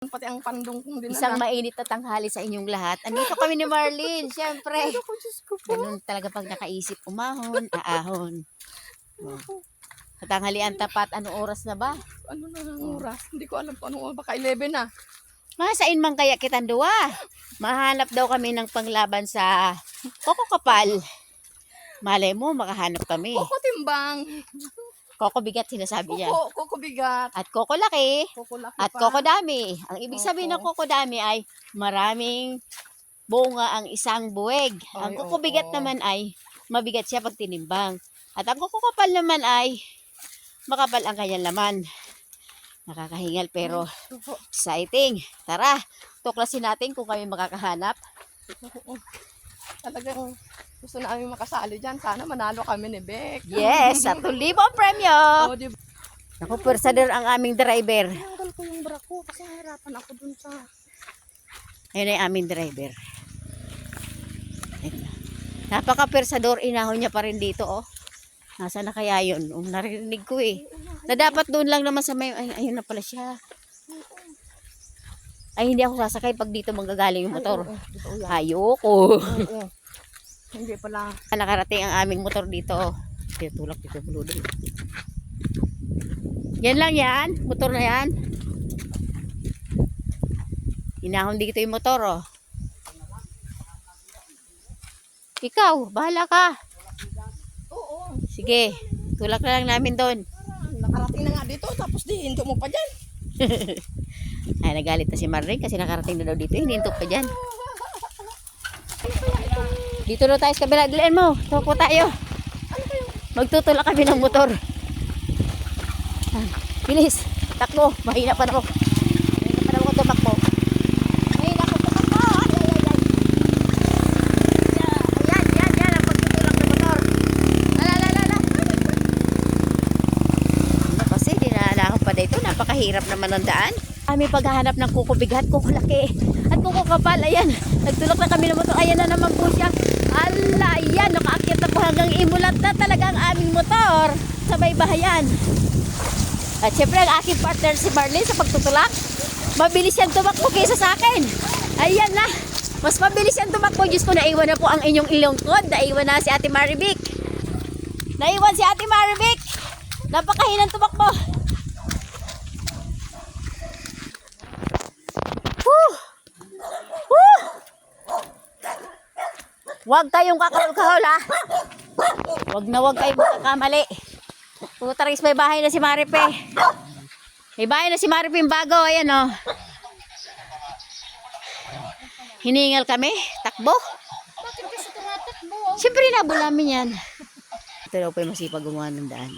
Pati ang pandong kong dinala. Isang mainit na tanghali sa inyong lahat. Andito kami ni Marlene, syempre. Ay, naku, Diyos ko po. Ganun talaga pag nakaisip, umahon, aahon. Sa tanghalian tapat, anong oras na ba? Ano na ang oras? Hindi ko alam kung anong oras. Baka 11 na. Masain man kaya kitang duwa. Mahanap daw kami ng panglaban sa Koko Kapal. Malay mo, makahanap kami. Koko timbang. Koko bigat sinasabi niya. Koko bigat. At Koko laki. Koko laki At pa. Koko dami. Ang ibig sabihin ng Koko dami ay maraming bunga ang isang buweg. Ang Ay, Koko oo. bigat naman ay mabigat siya pag tinimbang. At ang Koko Kapal naman ay makapal ang kanyang laman. Nakakahingal pero exciting. Tara, tuklasin natin kung kami makakahanap. Oo. Talagang gusto namin makasali dyan. Sana manalo kami ni Beck. Yes, 1,000 ang premyo. Oh, di ba? Naku, persader ang aming driver. Tinanggal ko yung bra ko kasi nahirapan ako dun sa... Ayun ay aming driver. Ayun na. Napaka-persador, inahon niya pa rin dito, oh. Nasaan na kaya yun? Narinig ko eh. Na dapat doon lang naman sa may... Ay, ayun na pala siya. Ay, hindi ako sasakay pag dito manggagaling yung motor. Ayoko. Oo. Hindi pala. Nakarating ang aming motor dito, oh. Tulak dito, buludo. Yan lang yan. Motor na yan. Inahon dito yung motor, oh. Ikaw, bahala ka. Oo. Sige, tulak na lang namin doon. Nakarating na nga dito tapos di hinto mo pa dyan. Ay, nagalit na si Marlene kasi nakarating na daw dito. Hinintok pa dyan. Dito na tayo sa kabila. Dilaan mo. Tupo tayo. Magtutulak kami ng motor. Bilis. Takbo. Mahina pa na ako. Mahina pa na ako tumakbo. Mahina ako tumakbo. Ay, ay, ay, ay. Ayan, yan, yan. Ang pagtutulak ng motor. Ala. Ano kasi, dinaalaan pa dito. Napakahirap naman ang daan. Kami paghahanap ng kuko bigat, kuko laki, at kuko kapal. Ayan, nagtulak na kami ng motor. Ayan na naman po siya. Ala, ayan, nakaakyat na po hanggang imulat na talaga ang aming motor. Sabay bahayan. At syempre ang aking partner si Marlene sa pagtutulak. Mabilis yan tumakbo kaysa sa akin. Ayan na. Mas mabilis yan tumakbo. Diyos ko, naiwan na po ang inyong ilongkod. Naiwan na si Ate Marivic. Naiwan si Ate Marivic. Napakahinang tumakbo. Huwag kayong kakahol-kahol, ha. Huwag kayong magkakamali. Putaris, may bahay na si Maripe. May bahay na si Maripe yung bago. Ayan, oh. Hiningal kami. Takbo. Bakit kasi tumatakbo? Siyempre, nabol namin yan. Ito daw po yung masipag gumawa ng daan.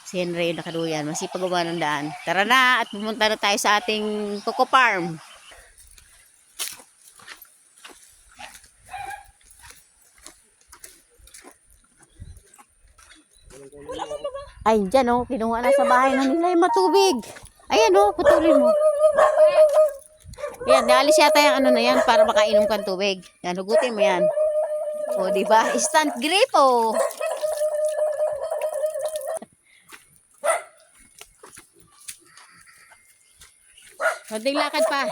Si Henry yung nakaduyan. Masipag gumawa ng daan. Tara na at pumunta na tayo sa ating Coco Farm. Ay, dyan, oh. Kinuha na sa bahay na nila yung matubig. Ayan, oh. Putulin mo. Yan, naalis yata yung ano na yan para makainom kang tubig. Yan, hugutin mo yan. O, diba? Instant gripo. Konting lakad pa.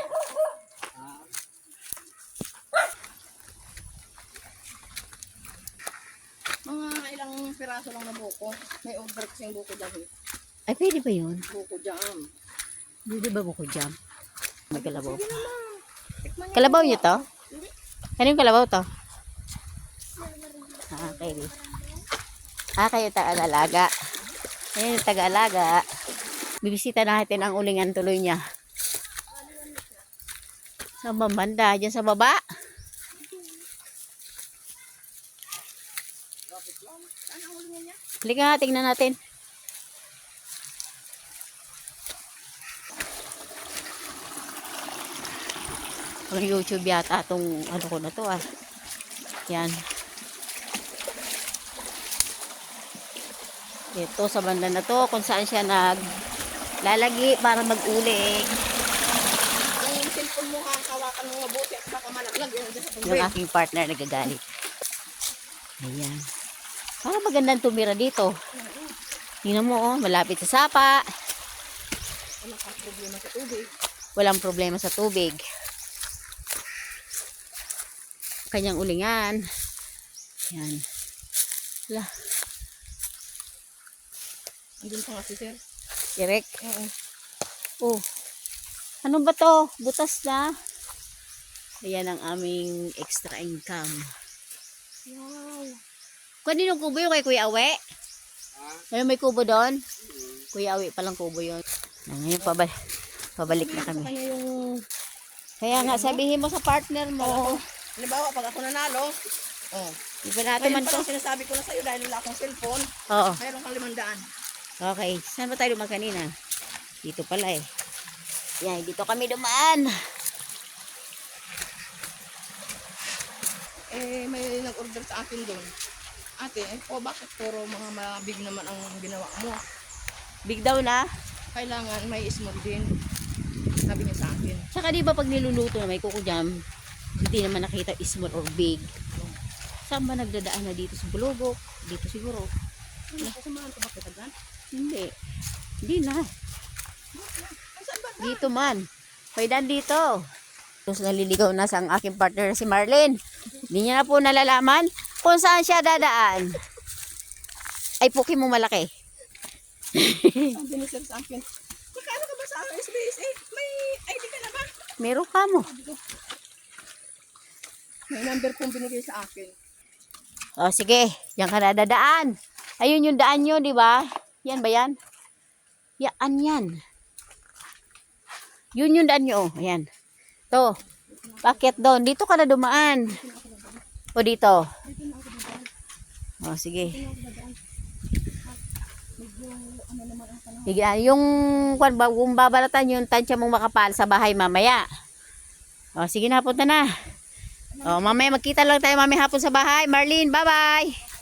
Mga ilang piraso lang na buko. May order kasing buko dyan. Ay, pwede ba yun? Buko jam. Pwede ba buko jam? May kalabaw. Sige naman. Tikman niyo. Kalabaw nyo to? Kanyung kalabaw to? Okay. Kayo taga-alaga. Ayan yung taga-alaga. Bibisita natin ang ulingan tuloy niya. Sa banda, dyan sa baba. Halika nga, tingnan natin. Ang YouTube yata itong ano ko na to, ah. Yan. Ito sa banda na to kung saan siya naglalagi para mag-uling. Yung cellphone mo hawakan mo mabuti at baka malaglag yun dyan sa Yung tubig. aking partner nagagalit. Ayan. Parang magandang tumira dito. Tingnan mo, oh, malapit sa sapa. Wala ka problema sa tubig. walang problema sa tubig. Kanyang ulingan. Yan. Wala. Andun pa nga si sir. Direk. Oo. Oh. Ano ba to? Butas na. Ayan ang aming extra income. Wow. Kaninong kubo yung kay Kuya Awe? Ayun, may kubo doon? Kuya Awe palang kubo yun. Ngayon pabalik na kami. Sa kanya yung... Kaya nga sabihin mo sa partner mo. Halimbawa, pag ako nanalo, Di ba natin ngayon man pa to? lang sinasabi ko na sa'yo dahil wala akong cellphone, Oo. mayroon kang 500. Okay. Saan ba tayo dumaan kanina? Dito pala eh. Yan, dito kami dumaan. May nag-order sa akin doon. Ate, bakit puro mga mabig naman ang ginawa mo? Big daw na. Kailangan may small din. Sabi niya sa akin. Tsaka di ba pag niluluto na may kukujam, hindi naman nakita small or big. Saan ba nagdadaan na dito sa Bulugok? Dito siguro. Kasamahan ko ba kita dyan? Hindi. Hindi na. Dito man. Pwedeng dito. Tapos naliligaw na sa ang aking partner si Marlene. Hindi niya na po nalalaman kung saan siya dadaan. Ay, puki mo malaki. Sabi ni sir sa akin, magkano ka ba sa SBSA? May ID ka na ba? Meron ka mo. May number kong binigay sa akin. O, sige. Yan ka na dadaan. Ayun yung daan nyo, di ba? Yan ba yan? Yan, yan. Yun yung daan nyo. Ayan. To. Bakit doon? Dito ka na dumaan. O dito. O, sige. Yung kung babalatan yung tansya mong makapal sa bahay mamaya. O, sige na, punta na. O, mamaya magkita lang tayo mamaya hapon sa bahay. Marlene, bye-bye.